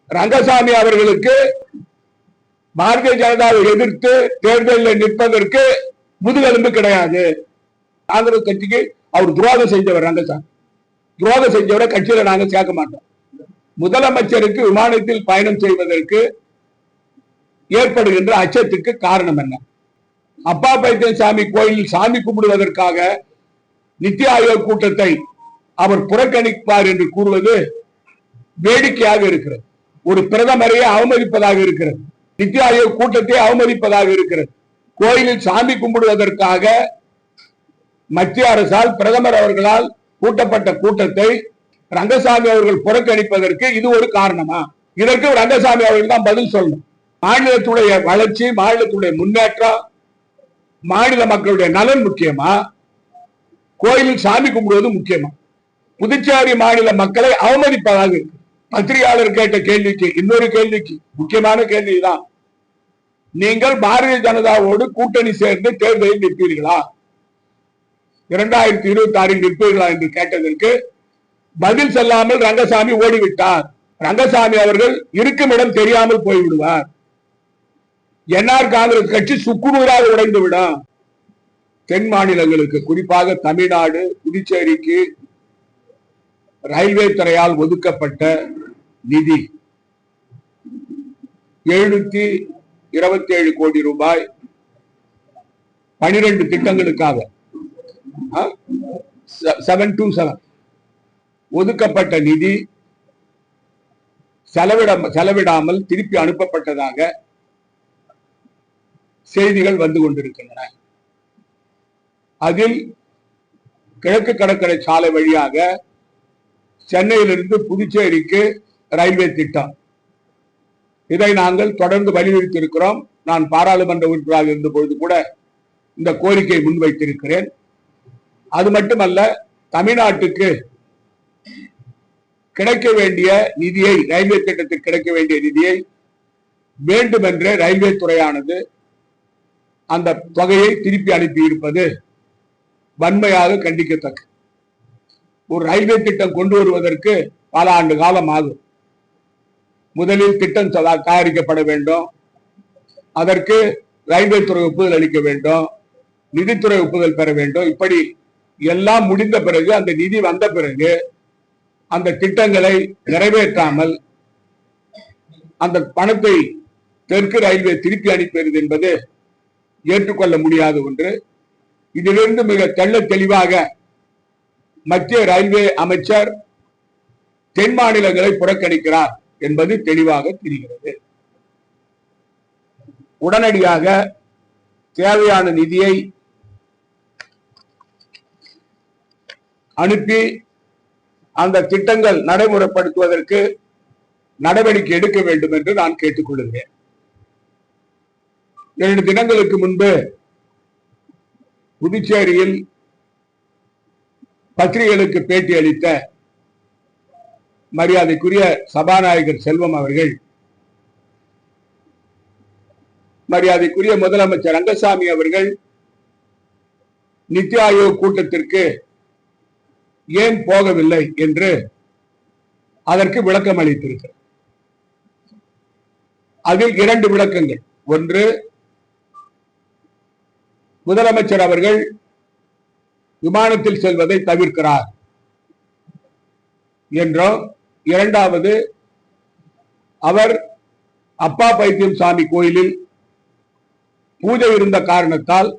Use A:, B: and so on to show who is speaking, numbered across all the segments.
A: ரங்கசாமி அவர்களுக்கு பாரதிய ஜனதாவை எதிர்த்து தேர்தலில் நிற்பதற்கு முதுகெலும்பு கிடையாது. காங்கிரஸ் கட்சிக்கு அவர் துரோகம் செஞ்சவர். ரங்கசாமி துரோகம் செஞ்சவரை கட்சியில நாங்க சேர்க்க மாட்டோம். முதலமைச்சருக்கு விமானத்தில் பயணம் செய்வதற்கு ஏற்படுகின்ற அச்சத்துக்கு காரணம் என்ன? அப்பா பைத்தியசாமி கோயிலில் சாமி கும்பிடுவதற்காக நித்தி ஆயோக் கூட்டத்தை அவர் புறக்கணிப்பார் என்று கூறுவது வேடிக்கையாக இருக்கிறது. ஒரு பிரதமரையே அவமதிப்பதாக இருக்கிறது. நித்தி ஆயோக் கூட்டத்தை அவமதிப்பதாக இருக்கிறது. கோயிலில் சாமி கும்பிடுவதற்காக மத்திய அரசால் பிரதமர் அவர்களால் கூட்டப்பட்ட கூட்டத்தை ரங்கசாமி அவர்கள் புறக்கணிப்பதற்கு இது ஒரு காரணமா? இதற்கு ரங்கசாமி அவர்கள் தான் பதில் சொல்லணும். மாநிலத்துடைய வளர்ச்சி, மாநிலத்துடைய முன்னேற்றம், மாநில மக்களுடைய நலன் முக்கியமா, கோயிலில் சாமி கும்பிடுவது முக்கியமா? புதுச்சேரி மாநில மக்களை அவமதிப்பதாக இருக்கு. பத்திரிகையாளர் கேட்ட கேள்விக்கு இன்னொரு கேள்விக்கு முக்கியமான கேள்விதான், நீங்கள் பாரதிய ஜனதாவோடு கூட்டணி சேர்ந்து தேர்தலில் நிற்பீர்களா, 2026 நிற்பீர்களா என்று கேட்டதற்கு பதில் சொல்லாமல் ரங்கசாமி ஓடிவிட்டார். ரங்கசாமி அவர்கள் இருக்கும் இடம் தெரியாமல் போய்விடுவார். என்ஆர் காங்கிரஸ் கட்சி சுக்குநூறாக உடைந்து விடும். தென் மாநிலங்களுக்கு, குறிப்பாக தமிழ்நாடு, புதுச்சேரிக்கு ரயில்வே துறையால் ஒதுக்கப்பட்ட நிதி 727 கோடி ரூபாய் 12 திட்டங்களுக்காக 727 ஒதுக்கப்பட்ட நிதி செலவிடாமல் திருப்பி அனுப்பப்பட்டதாக செய்திகள் வந்து கொண்டிருக்கின்றன. அதில் கிழக்கு கடற்கரை சாலை வழியாக சென்னையிலிருந்து புதுச்சேரிக்கு ரயில்வே திட்டம், இதை நாங்கள் தொடர்ந்து வலியுறுத்தி இருக்கிறோம். நான் பாராளுமன்ற உறுப்பினராக இருந்த பொழுது கூட இந்த கோரிக்கையை முன்வைத்திருக்கிறேன். அது மட்டுமல்ல, தமிழ்நாட்டுக்கு கிடைக்க வேண்டிய நிதியை, ரயில்வே திட்டத்துக்கு கிடைக்க வேண்டிய நிதியை வேண்டுமென்றே ரயில்வே துறையானது அந்த தொகையை திருப்பி அனுப்பி இருப்பது வன்மையாக கண்டிக்கத்தக்க. ஒரு ரயில்வே திட்டம் கொண்டு வருவதற்கு பல ஆண்டு காலம் ஆகும். முதலில் திட்டம் தயாரிக்கப்பட வேண்டும், அதற்கு ரயில்வே துறை ஒப்புதல் அளிக்க வேண்டும், நிதித்துறை ஒப்புதல் பெற வேண்டும். இப்படி எல்லாம் முடிந்த பிறகு, அந்த நிதி வந்த பிறகு அந்த திட்டங்களை நிறைவேற்றாமல் அந்த பணத்தை தெற்கு ரயில்வே திருப்பி அனுப்பியது என்பது ஏற்றுக்கொள்ள முடியாத ஒன்று. இதிலிருந்து மிக தெள்ள தெளிவாக மத்திய ரயில்வே அமைச்சர் தென் மாநிலங்களை புறக்கணிக்கிறார் என்பது தெளிவாக தெரிகிறது. உடனடியாக தேவையான நிதியை அனுப்பி அந்த திட்டங்கள் நடைமுறைப்படுத்துவதற்கு நடவடிக்கை எடுக்க வேண்டும் என்று நான் கேட்டுக்கொள்கிறேன். 2 தினங்களுக்கு முன்பு புதுச்சேரியில் பத்திரிகைகளுக்கு பேட்டி அளித்த மரியாதைக்குரிய சபாநாயகர் செல்வம் அவர்கள், மரியாதைக்குரிய முதலமைச்சர் ரங்கசாமி அவர்கள் நித்தி ஆயோக் கூட்டத்திற்கு ஏன் போகவில்லை என்று அதற்கு விளக்கம் அளித்திருக்கிறார். அதில் 2 விளக்கங்கள். ஒன்று, முதலமைச்சர் அவர்கள் விமானத்தில் செல்வதை தவிர்க்கிறார் என்றும், இரண்டாவது, அவர் அப்பா பைத்தியம் சாமி கோயிலில் பூஜை இருந்த காரணத்தால்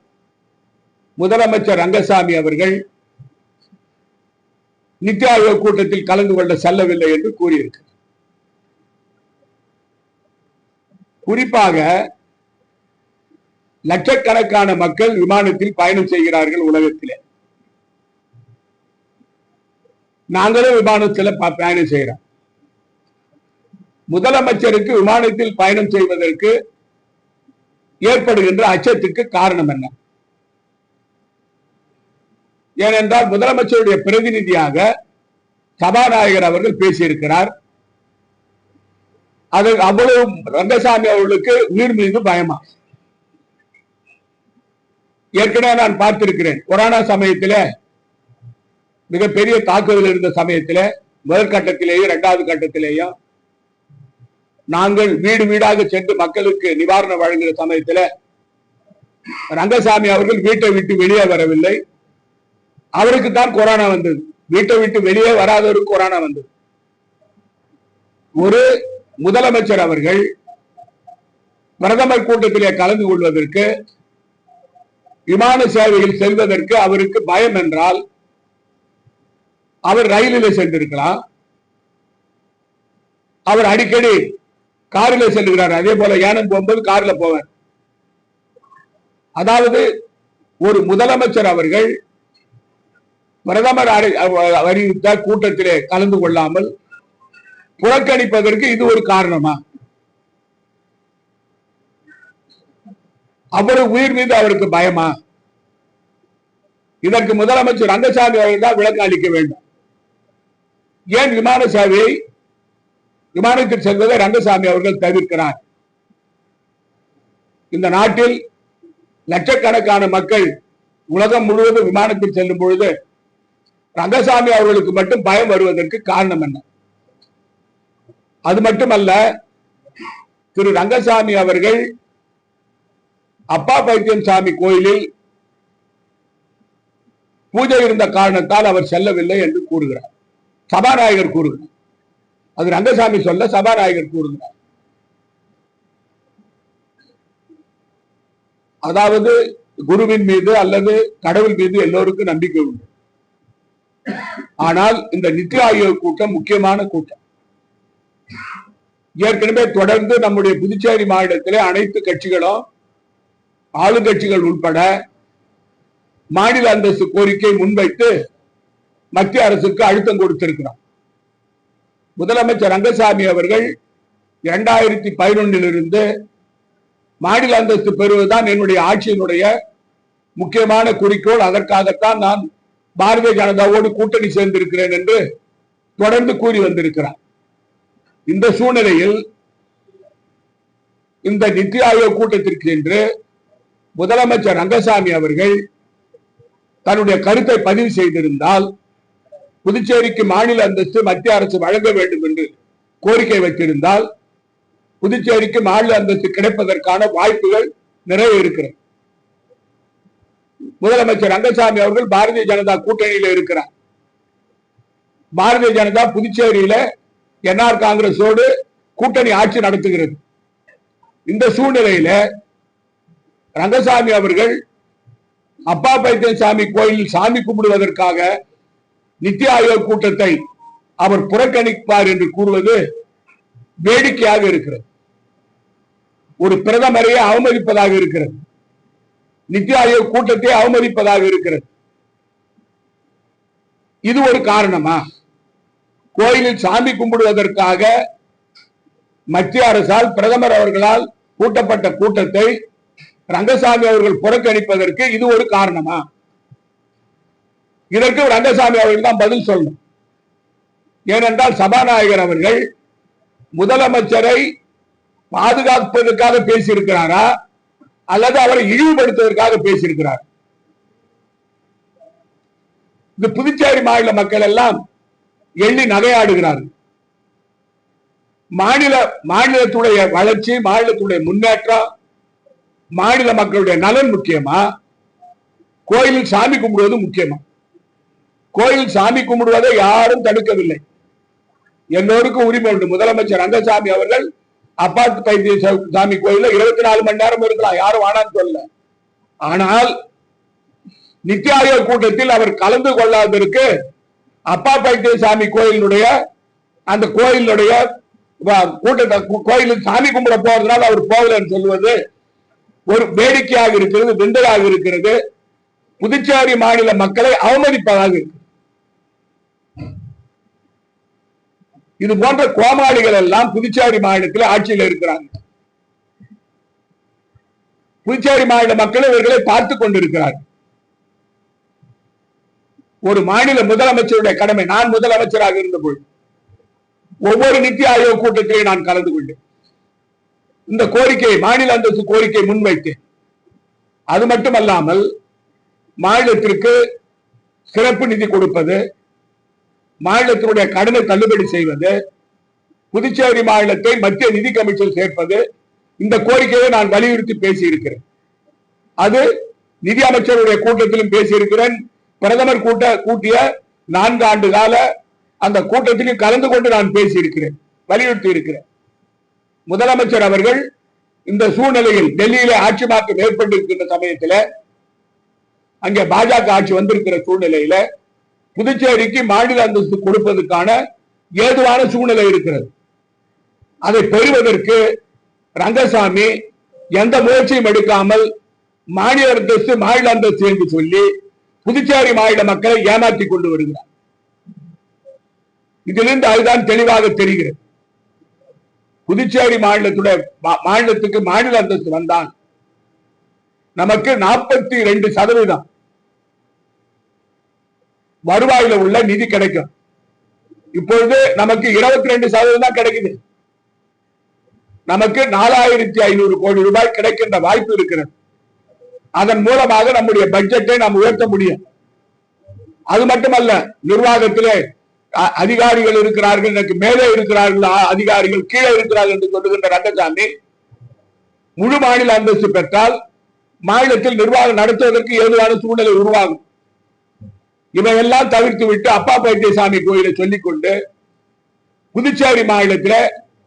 A: முதலமைச்சர் ரங்கசாமி அவர்கள் நித்தி ஆயோக் கூட்டத்தில் கலந்து கொள்ள செல்லவில்லை என்று கூறியிருக்கிறார். குறிப்பாக லட்சக்கணக்கான மக்கள் விமானத்தில் பயணம் செய்கிறார்கள் உலகத்திலே. நாங்களும் விமானத்தில் பயணம் செய்கிறோம். முதலமைச்சருக்கு விமானத்தில் பயணம் செய்வதற்கு ஏற்படுகின்ற அச்சத்துக்கு காரணம் என்ன? ஏனென்றால் முதலமைச்சருடைய பிரதிநிதியாக சபாநாயகர் அவர்கள் பேசியிருக்கிறார். அது அவ்வளவு ரங்கசாமி அவர்களுக்கு உயிர் மீது பயமா? ஏற்கனவே நான் பார்த்திருக்கிறேன். கொரோனா சமயத்தில மிகப்பெரிய தாக்குதல் இருந்த சமயத்தில முதல் கட்டத்திலேயும் 2வது கட்டத்திலேயும் நாங்கள் வீடு வீடாக சென்று மக்களுக்கு நிவாரணம் வழங்குகிற சமயத்தில் ரங்கசாமி அவர்கள் வீட்டை விட்டு வெளியே வரவில்லை. அவருக்கு தான் கொரோனா வந்தது. வீட்டை விட்டு வெளியே வராதவருக்கு கொரோனா வந்தது. ஒரு முதலமைச்சர் அவர்கள் பிரதமர் கூட்டத்திலே கலந்து கொள்வதற்கு, விமான சேவையில் செல்வதற்கு அவருக்கு பயம் என்றால் அவர் ரயிலில் சென்றிருக்கலாம். அவர் அடிக்கடி காரில் செல்லுகிறார். அதே போல யானம் போகும்போது காரில் போவார். அதாவது ஒரு முதலமைச்சர் அவர்கள் பிரதமர் அறிவித்த கூட்டத்திலே கலந்து கொள்ளாமல் புறக்கணிப்பதற்கு இது ஒரு காரணமா? அவரு உயிர் மீது அவருக்கு பயமா? இதற்கு முதலமைச்சர் ரங்கசாமி அவர்கள் தான் விளக்கம் அளிக்க வேண்டும். ஏன் விமான சேவையை, விமானத்தில் செல்வதை ரங்கசாமி அவர்கள் தவிர்க்கிறார்? இந்த நாட்டில் லட்சக்கணக்கான மக்கள் உலகம் முழுவதும் விமானத்தில் செல்லும் பொழுது ரங்கசாமி அவர்களுக்கு மட்டும் பயம் வருவதற்கு காரணம் என்ன? அது மட்டுமல்ல, திரு ரங்கசாமி அவர்கள் அப்பா பைத்தியம் சாமி கோயிலில் பூஜை இருந்த காரணத்தால் அவர் செல்லவில்லை என்று கூறுகிறார். சபாநாயகர் கூறுகிறார். அது ரங்கசாமி சொல்ல, சபாநாயகர் கூறுகிறார். அதாவது குருவின் மீது அல்லது கடவுள் மீது எல்லோருக்கும் நம்பிக்கை உண்டு. ஆனால் இந்த நித்தி ஆயோக் கூட்டம் முக்கியமான கூட்டம். ஏற்கனவே தொடர்ந்து நம்முடைய புதுச்சேரி மாநிலத்திலே அனைத்து கட்சிகளும், ஆளுங்கட்சிகள் உட்பட, மாநில அந்தஸ்து கோரிக்கை முன்வைத்து மத்திய அரசுக்கு அழுத்தம் கொடுத்திருக்கிறார். முதலமைச்சர் ரங்கசாமி அவர்கள் 2011 மாநில அந்தஸ்து பெறுவதுதான் என்னுடைய ஆட்சியினுடைய முக்கியமான குறிக்கோள், அதற்காகத்தான் நான் பாரதிய ஜனதாவோடு கூட்டணி சேர்ந்திருக்கிறேன் என்று தொடர்ந்து கூறி வந்திருக்கிறார். இந்த சூழ்நிலையில் இந்த நித்தி ஆயோக் கூட்டத்திற்கு சென்று முதலமைச்சர் ரங்கசாமி அவர்கள் தன்னுடைய கருத்தை பதிவு செய்திருந்தால், புதுச்சேரிக்கு மாநில அந்தஸ்து மத்திய அரசு வழங்க வேண்டும் என்று கோரிக்கை வைத்திருந்தால், புதுச்சேரிக்கு மாநில அந்தஸ்து கிடைப்பதற்கான வாய்ப்புகள் நிறைய இருக்கிறது. முதலமைச்சர் ரங்கசாமி அவர்கள் பாரதிய ஜனதா கூட்டணியில இருக்கிறார். பாரதிய ஜனதா புதுச்சேரியில என்ஆர் காங்கிரஸோடு கூட்டணி ஆட்சி நடத்துகிறது. இந்த சூழ்நிலையில ரங்கசாமி அவர்கள் அப்பா பைத்தியம் சாமி கோயிலில் சாமி கும்பிடுவதற்காக நித்தி ஆயோக் கூட்டத்தை அவர் புறக்கணிப்பார் என்று கூறுவது வேடிக்கையாக இருக்கிறது. ஒரு பிரதமரையே அவமதிப்பதாக இருக்கிறது. நித்தி ஆயோக் கூட்டத்தை அவமதிப்பதாக இருக்கிறது. இது ஒரு காரணமா? கோயிலில் சாமி கும்பிடுவதற்காக மத்திய அரசால், பிரதமர் அவர்களால் கூட்டப்பட்ட கூட்டத்தை ரங்கசாமி அவர்கள் புறக்கணிப்பதற்கு இது ஒரு காரணமா? இதற்கு ரங்கசாமி அவர்கள் தான் பதில் சொல்லணும். ஏனென்றால் சபாநாயகர் அவர்கள் முதலமைச்சரை பாதுகாப்பதற்காக பேசியிருக்கிறாரா அல்லது அவரை இழிவுபடுத்துவதற்காக பேசியிருக்கிறார்? இந்த புதுச்சேரி மாநில மக்கள் எல்லாம் எண்ணி நகையாடுகிறார்கள். மாநிலத்துடைய வளர்ச்சி, மாநிலத்துடைய முன்னேற்றம், மாநில மக்களுடைய நலன் முக்கியமா, கோயிலில் சாமி கும்பிடுவது முக்கியமா? கோயில் சாமி கும்பிடுவதை யாரும் தடுக்கவில்லை. எல்லோருக்கும் உரிமை உண்டு. முதலமைச்சர் ரங்கசாமி அவர்கள் அப்பா பைத்திய சாமி கோயில 24 மணி நேரம் இருக்கலாம், யாரும் ஆனான்னு சொல்லல. ஆனால் நித்தி ஆயோக் கூட்டத்தில் அவர் கலந்து கொள்ளாததற்கு அப்பா பைத்திய சாமி கோயிலுடைய அந்த கோயிலுடைய கூட்டத்தை, கோயிலுக்கு சாமி கும்பிட போறதுனால அவர் போகலன்னு சொல்வது ஒரு வேடிக்கையாக இருக்கிறது, விந்தையாக இருக்கிறது. புதுச்சேரி மாநில மக்களை அவமதிப்பதாக இருக்கு. இது போன்ற கோமாளிகள் எல்லாம் புதுச்சேரி மாநிலத்தில் ஆட்சியில் இருக்கிறாங்க. புதுச்சேரி மாநில மக்கள் இவர்களை பார்த்துக் கொண்டிருக்கிறார்கள். ஒரு மாநில முதலமைச்சருடைய கடமை, நான் முதலமைச்சராக இருந்தபோது ஒவ்வொரு நித்தி ஆயோக் கூட்டத்திலே நான் கலந்து கொண்டேன். இந்த கோரிக்கை, மாநில அந்தஸ்து கோரிக்கை முன்வைத்தேன். அது மட்டுமல்லாமல் மாநிலத்திற்கு சிறப்பு நிதி கொடுப்பது, மாநிலத்தினுடைய கடனை தள்ளுபடி செய்வது, புதுச்சேரி மாநிலத்தை மத்திய நிதி கமிஷன் சேர்ப்பது, இந்த கோரிக்கையை நான் வலியுறுத்தி பேசியிருக்கிறேன். அது நிதி அமைச்சருடைய கூட்டத்திலும் பேசியிருக்கிறேன். பிரதமர் கூட்டிய 4 ஆண்டு கால அந்த கூட்டத்திலும் கலந்து கொண்டு நான் பேசியிருக்கிறேன், வலியுறுத்தி இருக்கிறேன். முதலமைச்சர் அவர்கள் இந்த சூழ்நிலையில் டெல்லியிலே ஆட்சி மாற்றம் ஏற்பட்டிருக்கின்ற சமயத்தில், அங்கே பாஜக ஆட்சி வந்திருக்கிற சூழ்நிலையில புதுச்சேரிக்கு மாநில அந்தஸ்து கொடுப்பதற்கான ஏதுவான சூழ்நிலை இருக்கிறது. அதை பெறுவதற்கு ரங்கசாமி எந்த முயற்சியும் எடுக்காமல் மாநில அந்தஸ்து என்று சொல்லி புதுச்சேரி மாநில மக்களை ஏமாற்றி கொண்டு வருகிறார். இதிலிருந்து அதுதான் தெளிவாக தெரிகிறது. புதுச்சேரி மாநிலத்துக்கு மாநில அந்தஸ்து வந்தால் நமக்கு 42% வருவாயில உள்ள நிதி கிடைக்கும். இப்பொழுது நமக்கு 22% தான் கிடைக்குது. நமக்கு 4500 கோடி ரூபாய் கிடைக்கின்ற வாய்ப்பு இருக்கிறது. அதன் மூலமாக நம்முடைய பட்ஜெட்டை நாம் உயர்த்த முடியும். அது மட்டுமல்ல, நிர்வாகத்திலே அதிகாரிகள் இருக்கிறார்கள், எனக்கு மேலே இருக்கிறார்கள் அதிகாரிகள், கீழே இருக்கிறார்கள் என்று சொல்லுகின்ற ரங்கசாமி முழு மாநில அந்தஸ்து பெற்றால் மாநிலத்தில் நிர்வாகம் நடத்துவதற்கு ஏதுவான சூழ்நிலை உருவாகும். இவையெல்லாம் தவிர்த்து விட்டு அப்பா பைத்தியசாமி கோயிலை சொல்லிக் கொண்டு புதுச்சேரி மாநிலத்தில்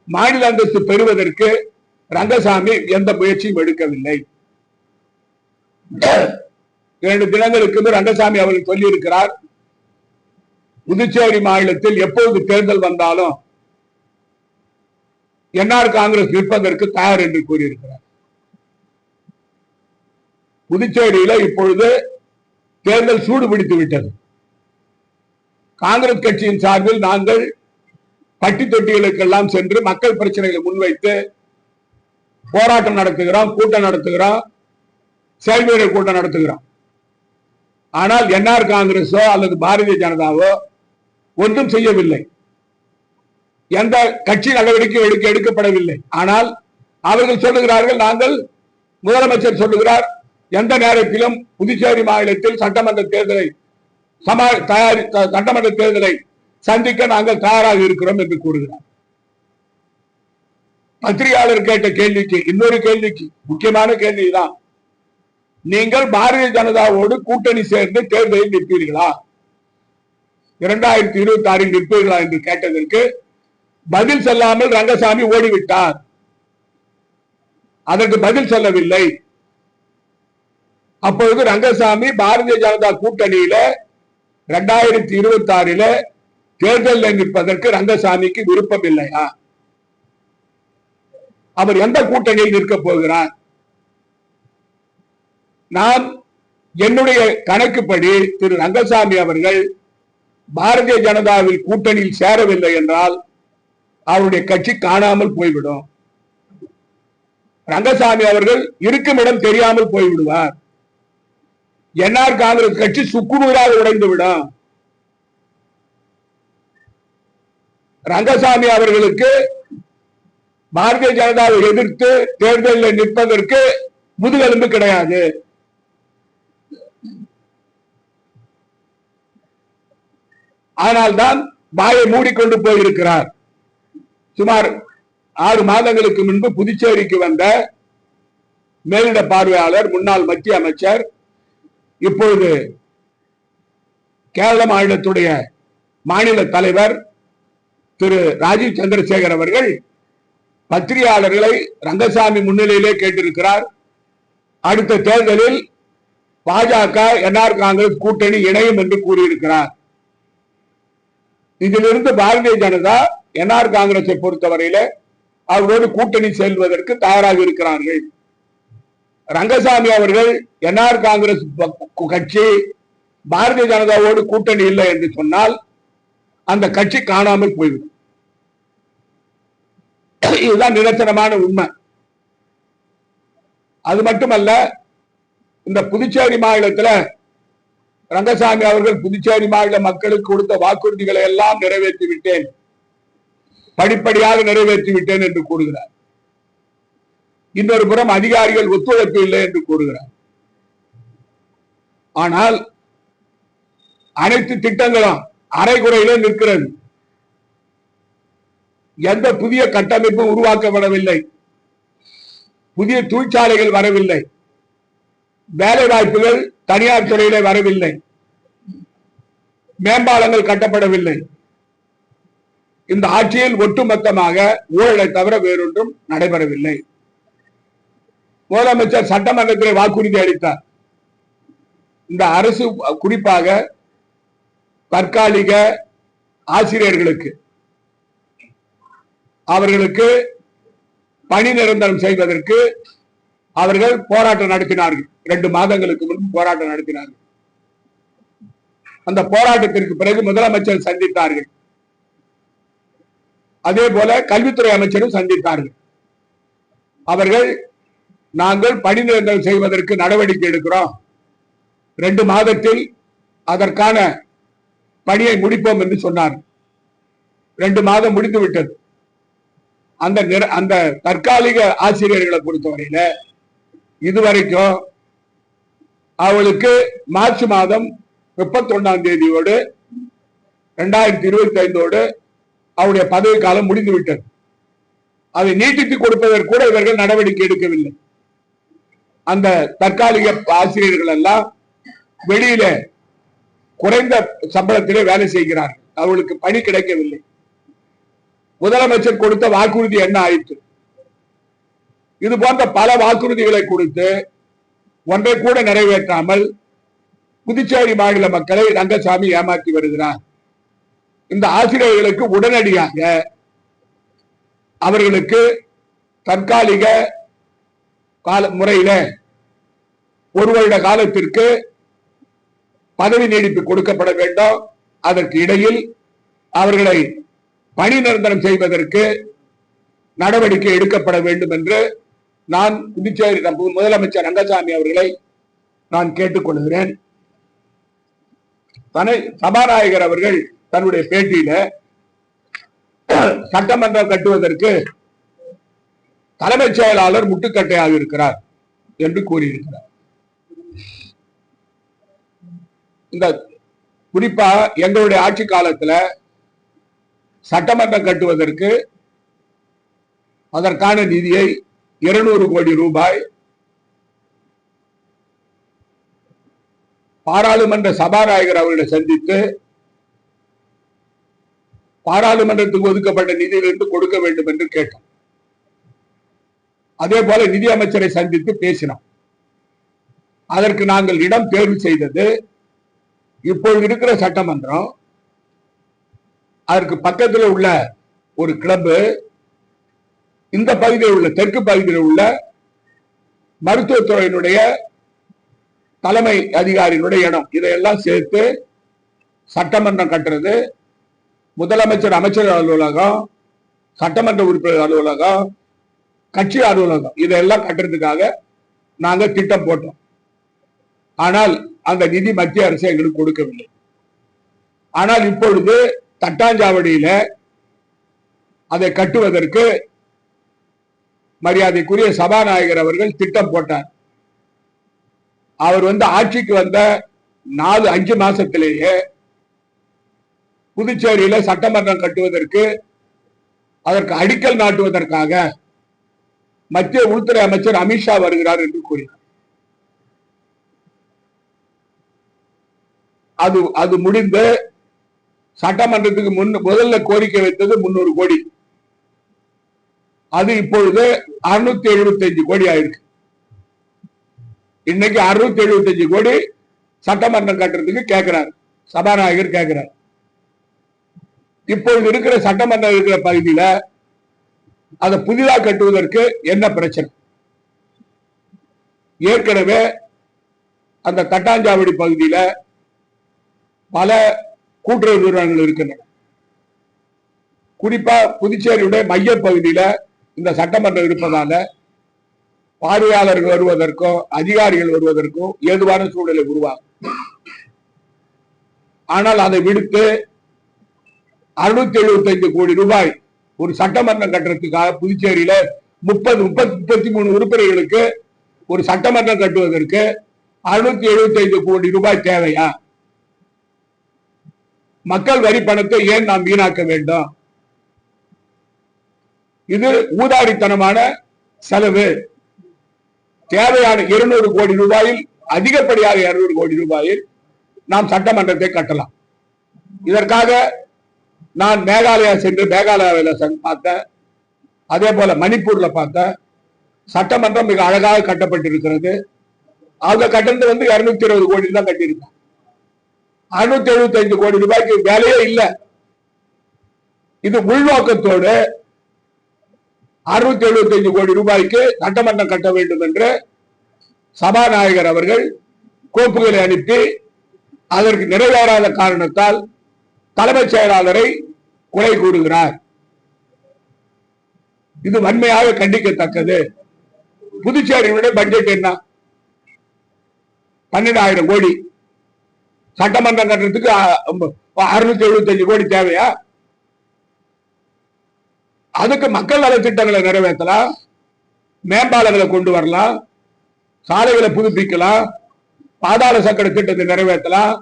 A: மாநில அந்தஸ்து பெறுவதற்கு ரங்கசாமி எந்த முயற்சியும் எடுக்கவில்லை. 2 தினங்களுக்கு ரங்கசாமி அவர்கள் சொல்லியிருக்கிறார், புதுச்சேரி மாநிலத்தில் எப்போது தேர்தல் வந்தாலும் என்ஆர் காங்கிரஸ் நிற்பதற்கு தயார் என்று கூறியிருக்கிறார். புதுச்சேரியில இப்பொழுது தேர்தல் சூடு பிடித்து விட்டது. காங்கிரஸ் கட்சியின் சார்பில் நாங்கள் பட்டி தொட்டிகளுக்கெல்லாம் சென்று மக்கள் பிரச்சனைகளை முன்வைத்து போராட்டம் நடத்துகிறோம், கூட்டம் நடத்துகிறோம், செயல்வீரர் கூட்டம் நடத்துகிறோம். ஆனால் என்ஆர் காங்கிரஸோ அல்லது பாரதிய ஜனதாவோ ஒன்றும் செய்யவில்லை. எந்த கட்சி நடவடிக்கை எடுக்கப்படவில்லை. ஆனால் அவர்கள் சொல்லுகிறார்கள், நாங்கள் முதலமைச்சர் சொல்லுகிறார், எந்த நேரத்திலும் புதுச்சேரி மாநிலத்தில் சட்டமன்ற தேர்தலை சந்திக்க நாங்கள் தயாராக இருக்கிறோம் என்று கூறுகிறார். பத்திரிகையாளர் கேட்ட கேள்விக்கு இன்னொரு கேள்விக்கு, முக்கியமான கேள்விதான், நீங்கள் பாரதிய ஜனதாவோடு கூட்டணி சேர்ந்து தேர்தலில் நிற்பீர்களா, 2026 நிற்பீர்களா என்று கேட்டதற்கு பதில் சொல்லாமல் ரங்கசாமி ஓடிவிட்டார். அதற்கு பதில் சொல்லவில்லை. அப்பொழுது ரங்கசாமி பாரதிய ஜனதா கூட்டணியில 2026 தேர்தலில் நிற்பதற்கு ரங்கசாமிக்கு விருப்பம் இல்லையா? அவர் எந்த கூட்டணியில் நிற்க போகிறார்? நான் என்னுடைய கணக்குப்படி திரு ரங்கசாமி அவர்கள் பாரதிய ஜனதாவில் கூட்டணியில் சேரவில்லை என்றால் அவருடைய கட்சி காணாமல் போய்விடும். ரங்கசாமி அவர்கள் இருக்கும் இடம் தெரியாமல் போய்விடுவார். என்ஆர் காங்கிரஸ் கட்சி சுக்குநூறாக உடைந்துவிடும். ரங்கசாமி அவர்களுக்கு பாரதிய ஜனதாவை எதிர்த்து தேர்தலில் நிற்பதற்கு முதுகெலும்பு கிடையாது. ஆனால்தான் வாயை மூடிக்கொண்டு போயிருக்கிறார். சுமார் 6 மாதங்களுக்கு முன்பு புதுச்சேரிக்கு வந்த மேலிட பார்வையாளர், முன்னாள் மத்திய அமைச்சர், இப்பொழுது கேரள மாநிலத்துடைய மாநில தலைவர் திரு ராஜீவ் சந்திரசேகர் அவர்கள் பத்திரிகையாளர்களை ரங்கசாமி முன்னிலையிலே கேட்டிருக்கிறார், அடுத்த தேர்தலில் பாஜக என்ஆர் காங்கிரஸ் கூட்டணி இணையும் என்று கூறியிருக்கிறார். இதிலிருந்து பாரதிய ஜனதா என்ஆர் காங்கிரஸை பொறுத்தவரையில அவர்களோடு கூட்டணி செல்வதற்கு தயாராக இருக்கிறார்கள். ரங்கசாமி அவர்கள் என்ஆர் காங்கிரஸ் கட்சி பாரதிய ஜனதாவோடு கூட்டணி இல்லை என்று சொன்னால் அந்த கட்சி காணாமல் போய்விடும். இதுதான் நிதர்சனமான உண்மை. அது மட்டுமல்ல, இந்த புதுச்சேரி மாநிலத்தில் ரங்கசாமி அவர்கள் புதுச்சேரி மாநில மக்களுக்கு கொடுத்த வாக்குறுதிகளை எல்லாம் நிறைவேற்றி விட்டேன், படிப்படியாக நிறைவேற்றி விட்டேன் என்று கூறுகிறார். இன்னொரு புறம் அதிகாரிகள் ஒத்துழைப்பு இல்லை என்று கூறுகிறார். ஆனால் அனைத்து திட்டங்களும் அரைகுறையிலே நிற்கிறது. எந்த புதிய கட்டமைப்பும் உருவாக்கப்படவில்லை, புதிய தொழிற்சாலைகள் வரவில்லை, வேலை வாய்ப்புகள் தனியார் துறையிலே வரவில்லை, மேம்பாலங்கள் கட்டப்படவில்லை. இந்த ஆட்சியில் ஒட்டுமொத்தமாக ஊழலை தவிர வேறொன்றும் நடைபெறவில்லை. முதலமைச்சர் சட்டமன்றத்தில் வாக்குறுதி அளித்தார். இந்த அரசு குறிப்பாக தற்காலிக ஆசிரியர்களுக்கு அவர்களுக்கு பணி நிரந்தரம் செய்வதற்கு அவர்கள் போராட்டம் நடத்தினார்கள். 2 மாதங்களுக்கு முன்பு போராட்டம் நடத்தினார்கள். அந்த போராட்டத்திற்கு பிறகு முதலமைச்சர் சந்தித்தார்கள். அதே போல கல்வித்துறை அமைச்சரும் சந்தித்தார்கள். அவர்கள் நாங்கள் பணி நிரந்தரம் செய்வதற்கு நடவடிக்கை எடுக்கிறோம், 2 மாதத்தில் அதற்கான பணியை முடிப்போம் என்று சொன்னார். 2 மாதம் முடிந்து விட்டது. அந்த தற்காலிக ஆசிரியர்களை பொறுத்தவரையில இதுவரைக்கும் அவளுக்கு மார்ச் மாதம் 31ஆம் தேதியோடு 2025 அவருடைய பதவி காலம் முடிந்து விட்டது. அதை நீட்டித்து கொடுப்பதற்கு கூட இவர்கள் நடவடிக்கை எடுக்கவில்லை. அந்த தற்காலிக ஆசிரியர்கள் எல்லாம் வெளியில குறைந்த சம்பளத்திலே வேலை செய்கிறார்கள். அவர்களுக்கு பணி கிடைக்கவில்லை. முதலமைச்சர் கொடுத்த வாக்குறுதி என்ன ஆயிற்று? இது போன்ற பல வாக்குறுதிகளை கொடுத்து ஒன்றை கூட நிறைவேற்றாமல் புதுச்சேரி மாநில மக்களை ரங்கசாமி ஏமாற்றி வருகிறார். இந்த ஆசிரியர்களுக்கு உடனடியாக அவர்களுக்கு தற்காலிக முறையில 1 வருட காலத்திற்கு பதவி நீடிப்பு கொடுக்கப்பட வேண்டும். அதற்கு இடையில் அவர்களை பணி நிரந்தரம் செய்வதற்கு நடவடிக்கை எடுக்கப்பட வேண்டும் என்று நான் புதுச்சேரி முதலமைச்சர் ரங்கசாமி அவர்களை நான் கேட்டுக்கொள்கிறேன். சபாநாயகர் அவர்கள் தன்னுடைய பேட்டியில சட்டமன்றம் கட்டுவதற்கு தலைமைச் செயலாளர் முட்டுக்கட்டையாக இருக்கிறார் என்று கூறியிருக்கிறார். இந்த குறிப்பா எங்களுடைய ஆட்சி காலத்துல சட்டமன்றம் கட்டுவதற்கு அதற்கான நிதியை 200 கோடி ரூபாய் பாராளுமன்ற சபாநாயகர் அவர்களை சந்தித்து பாராளுமன்றத்துக்கு ஒதுக்கப்பட்ட நிதியிலிருந்து கொடுக்க வேண்டும் என்று கேட்டோம். அதே போல நிதி அமைச்சரை சந்தித்து பேசினோம். அதற்கு நாங்கள் இடம் தேர்வு செய்தது இப்பொழுது இருக்கிற சட்டமன்றம். அதற்கு பக்கத்தில் உள்ள ஒரு கிளப், இந்த பகுதியில் உள்ள தெற்கு பகுதியில் உள்ள மருத்துவத்துறையினுடைய தலைமை அதிகாரியினுடைய இடம். இதையெல்லாம் சேர்த்து சட்டமன்றம் கட்டுறது, முதலமைச்சர் அமைச்சர் அலுவலகம், சட்டமன்ற உறுப்பினர் அலுவலகம், கட்சி அலுவலகம், இதெல்லாம் கட்டுறதுக்காக நாங்க திட்டம் போட்டோம். ஆனால் அந்த நிதி மத்திய அரசு எங்களுக்கு கொடுக்கவில்லை. ஆனால் இப்பொழுது தட்டாஞ்சாவடியில அதை கட்டுவதற்கு மரியாதைக்குரிய சபாநாயகர் அவர்கள் திட்டம் போட்டார். அவர் ஆட்சிக்கு வந்த 4-5 மாசத்திலேயே புதுச்சேரியில சட்டமன்றம் கட்டுவதற்கு அதற்கு அடிக்கல் நாட்டுவதற்காக மத்திய உள்துறை அமைச்சர் அமித்ஷா வருகிறார் என்று கூறினார். அது முடிந்து சட்டமன்றத்துக்கு முதல்ல கோரிக்கை வைத்தது 300 கோடி. அது இப்பொழுது 675 கோடி ஆயிருக்கு. இன்னைக்கு 675 கோடி சட்டமன்றம் கட்டுறதுக்கு கேட்கிறார், சபாநாயகர் கேட்கிறார். இப்பொழுது இருக்கிற சட்டமன்றம் இருக்கிற பகுதியில அதை புதிதாக கட்டுவதற்கு என்ன பிரச்சனை? ஏற்கனவே அந்த தட்டாஞ்சாவடி பகுதியில பல கூட்டுறவு நிறுவனங்கள் இருக்கின்றன. குறிப்பா புதுச்சேரியுடைய மைய பகுதியில இந்த சட்டமன்றம் இருப்பதால பார்வையாளர்கள் வருவதற்கும் அதிகாரிகள் வருவதற்கும் ஏதுவான சூழலை உருவாகும். ஆனால் அதை விடுத்து 675 கோடி ரூபாய் ஒரு சட்டமன்றம் கட்டுறதுக்காக புதுச்சேரியில 33 உறுப்பினர்களுக்கு ஒரு சட்டமன்றம் கட்டுவதற்கு 675 கோடி ரூபாய் தேவையா? மக்கள் வரி பணத்தை ஏன் நாம் வீணாக்க வேண்டும்? இது ஊதாரித்தனமான செலவு. தேவையான 200 கோடி ரூபாயில் அதிகப்படியாக 200 கோடி ரூபாயில் நாம் சட்டமன்றத்தை கட்டலாம். இதற்காக நான் மேகாலயா சென்று மேகாலயாவில் பார்த்தேன். அதே போல மணிப்பூர்ல பார்த்தேன். சட்டமன்றம் மிக அழகாக கட்டப்பட்டிருக்கிறது. அவங்க கட்டணத்தை 220 கோடி தான் கட்டியிருக்காங்க. 675 கோடி ரூபாய்க்கு வேலையே இல்லை. இது உள்நோக்கத்தோடு 675 கோடி ரூபாய்க்கு சட்டமன்றம் கட்ட வேண்டும் என்று சபாநாயகர் அவர்கள் கோப்புகளை அனுப்பி அதற்கு நிறைவேறாத காரணத்தால் தலைமைச் செயலாளரை குறை கூறுகிறார். இது வன்மையாக கண்டிக்கத்தக்கது. புதுச்சேரியினுடைய பட்ஜெட் என்ன? 12,000 கோடி. சட்டமன்றம் கட்டுறதுக்கு 675 கோடி தேவையா? அதுக்கு மக்கள் நல திட்டங்களை நிறைவேற்றலாம், மேம்பாலங்களை கொண்டு வரலாம், சாலைகளை புதுப்பிக்கலாம், பாதாள சக்கர திட்டத்தை நிறைவேற்றலாம்,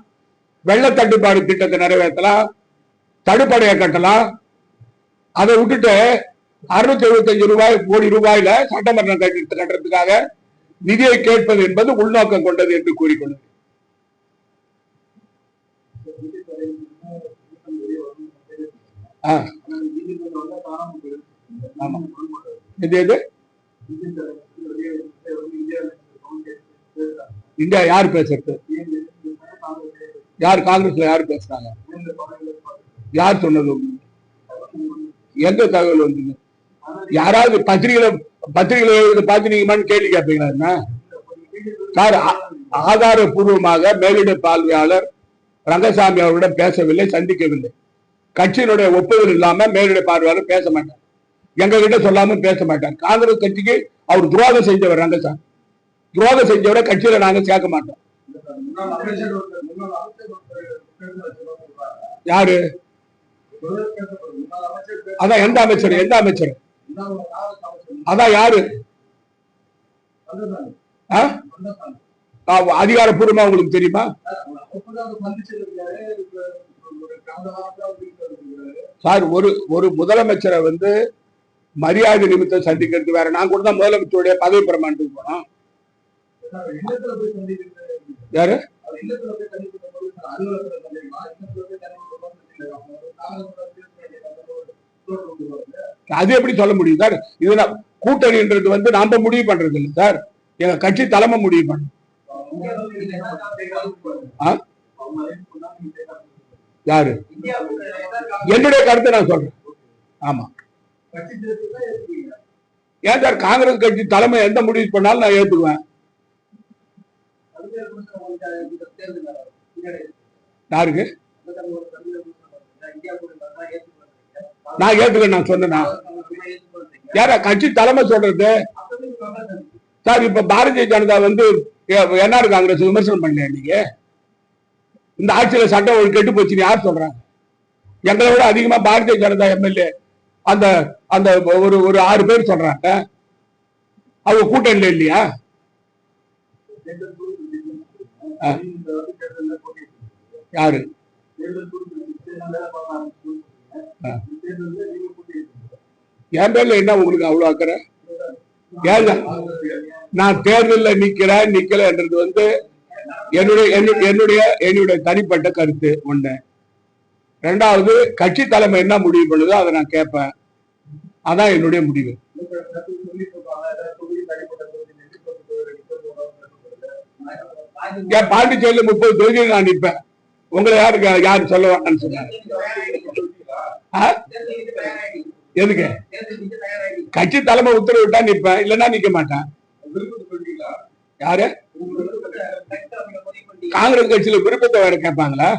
A: வெள்ள தட்டுப்பாடு திட்டத்தை நிறைவேற்றலாம், தடுப்பணையை கட்டலாம். அதை விட்டுட்டு 675 கோடி ரூபாயில சட்டமன்றம் கட்டுறதுக்காக நிதியை கேட்பது என்பது உள்நோக்கம் கொண்டது என்று கூறிக்கொண்டது. இந்தியா யாரு பேசுறது? யார் காங்கிரஸ்ல யாரு பேசுறாங்க? யார் சொன்னது? எந்த தகவல் வந்தது? யாராவது பத்திரிகையில பாத்தீங்கன்னு கேள்வி கேட்பீங்களா? சார், ஆதாரபூர்வமாக மேலிட பார்வையாளர் ரங்கசாமி அவரிடம் பேசவில்லை, சந்திக்கவில்லை. கட்சியினுடைய ஒப்புதல் இல்லாம மேலிட பார்வையாளர் பேச மாட்டார். எங்க கிட்ட சொல்லாம பேச மாட்டார். காங்கிரஸ் கட்சிக்கு அவர் துரோகம் செஞ்சவர் ரங்கசாமி. துரோகம் செஞ்சவரை கட்சியில நாங்க சேர்க்க மாட்டோம். யாரு? அதான் எந்த அமைச்சர்? எந்த அமைச்சர்? அதான் யாரு? அதிகாரப்பூர்வமா உங்களுக்கு தெரியுமா? சார், ஒரு முதலமைச்சரை மரியாதை நிமித்தம் சந்திக்கிறது வேற. நான் கூட தான் முதலமைச்சருடைய பதவி பிரமாணத்துக்கு போனோம். யாரு? அது எப்படி சொல்ல முடியும் சார்? இது கூட்டணின்றது நாம முடிவு பண்றது இல்லை சார். எங்க கட்சி தலைமை முடிவு பண்ண. யாரு? என்னுடைய கருத்தை நான் சொல்றேன். ஆமா. ஏன் சார் காங்கிரஸ் கட்சி தலைமை எந்த முடிவு பண்ணாலும் நான் ஏத்துக்குவேன். யாருக்கு? நான் ஏத்துக்க நான் சொன்னா யாரா கட்சி தலைமை சொல்றது? சார், இப்ப பாரதிய ஜனதா என்ஆர் காங்கிரஸ் விமர்சனம் பண்ணல. நீங்க இந்த ஆட்சியில சட்டம் ஒழுங்கு கெட்டு போச்சுன்னு யார் சொல்றாங்க? எங்களை விட அதிகமா பாரதிய ஜனதா எம்எல்ஏ அந்த அந்த ஒரு 6 பேர் சொல்றாங்க. அவங்க கூட்டணியில இல்லையா? யாரு? என் பேர்ல என்ன உங்களுக்கு அவ்வளவு அக்கறை? ஏங்க, நான் தேர்தலில் நிக்கலன்றது என்னுடைய தனிப்பட்ட கருத்து ஒண்ணு. ரெண்டாவது, கட்சி தலைமை என்ன முடிவு பண்ணுதோ அதை நான் கேட்பேன். அதான் என்னுடைய முடிவு. பாண்டிச்சேரியில 30 தொகுதியில் நான் நிற்பேன். உங்களை யாரு சொல்ல வேண்டாம்னு சொன்னாங்க? எதுக்கு? கட்சி தலைமை உத்தரவிட்டா நிற்பேன், இல்லைன்னா நிக்க மாட்டேன். யாரு? காங்கிரஸ் கட்சியில விருப்பத்தை வேற கேட்பாங்களா?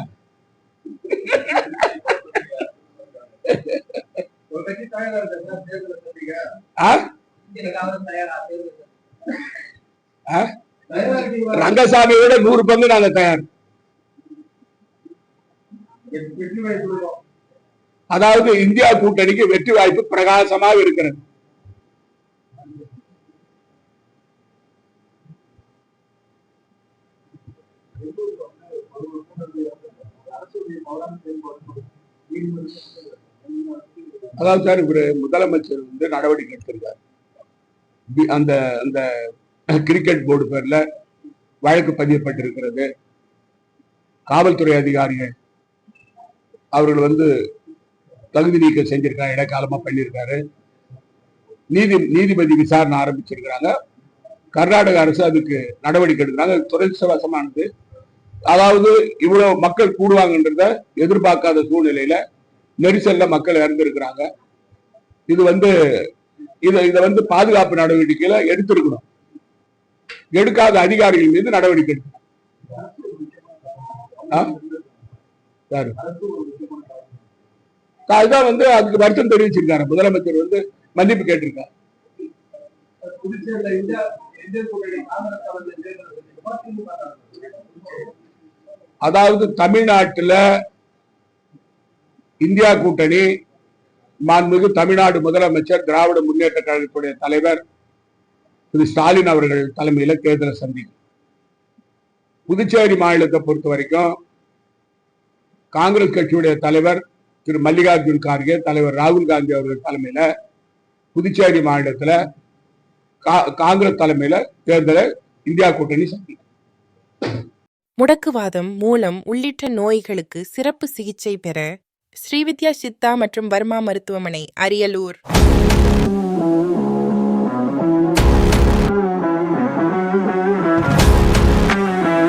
A: ரங்கசாமியோட 100 பங்கு நாங்க தயார். அதாவது இந்தியா கூட்டணிக்கு வெற்றி வாய்ப்பு பிரகாசமாக இருக்கிறது. அதாவது சார், இவரு முதலமைச்சர் வந்து நடவடிக்கை எடுத்திருக்காரு. அந்த அந்த கிரிக்கெட் போர்டு பேர்ல வழக்கு பதியப்பட்டிருக்கிறது. காவல்துறை அதிகாரிகள் அவர்கள் வந்து தகுதி நீக்கம் செஞ்சிருக்காங்க, இடைக்காலமா பண்ணியிருக்காரு. நீதிபதி விசாரணை ஆரம்பிச்சிருக்கிறாங்க. கர்நாடக அரசு அதுக்கு நடவடிக்கை எடுக்கிறாங்க. துரதிர்ஷ்டவசமானது. அதாவது இவ்வளவு மக்கள் கூடுவாங்கன்றத எதிர்பார்க்காத சூழ்நிலையில நெரிசல்ல மக்கள் இறந்திருக்கிறாங்க. இது வந்து இத வந்து பாதுகாப்பு நடவடிக்கையில எடுத்திருக்கணும். எடுக்காத அதிகாரிகள் மீது நடவடிக்கை எடுக்கணும். அதுதான் வந்து அதுக்கு வருத்தம் தெரிவிச்சிருக்காரு. முதலமைச்சர் வந்து மன்னிப்பு கேட்டிருக்காரு. அதாவது தமிழ்நாட்டில் இந்தியா கூட்டணி, மாண்புமிகு தமிழ்நாடு முதலமைச்சர், திராவிட முன்னேற்ற கழகத்துடைய தலைவர் திரு ஸ்டாலின் அவர்கள் தலைமையில தேர்தலை சந்திக்கும். புதுச்சேரி மாநிலத்தை பொறுத்த வரைக்கும் காங்கிரஸ் கட்சியுடைய தலைவர் திரு மல்லிகார்ஜுன் கார்கே, தலைவர் ராகுல் காந்தி அவர்கள் தலைமையில புதுச்சேரி மாநிலத்துல காங்கிரஸ் தலைமையில தேர்தலை இந்தியா கூட்டணி சந்திக்கும்.
B: முடக்குவாதம், மூலம் உள்ளிட்ட நோய்களுக்கு சிறப்பு சிகிச்சை பெற ஸ்ரீவித்யா சித்தா மற்றும் வர்மா மருத்துவமனை, அரியலூர்.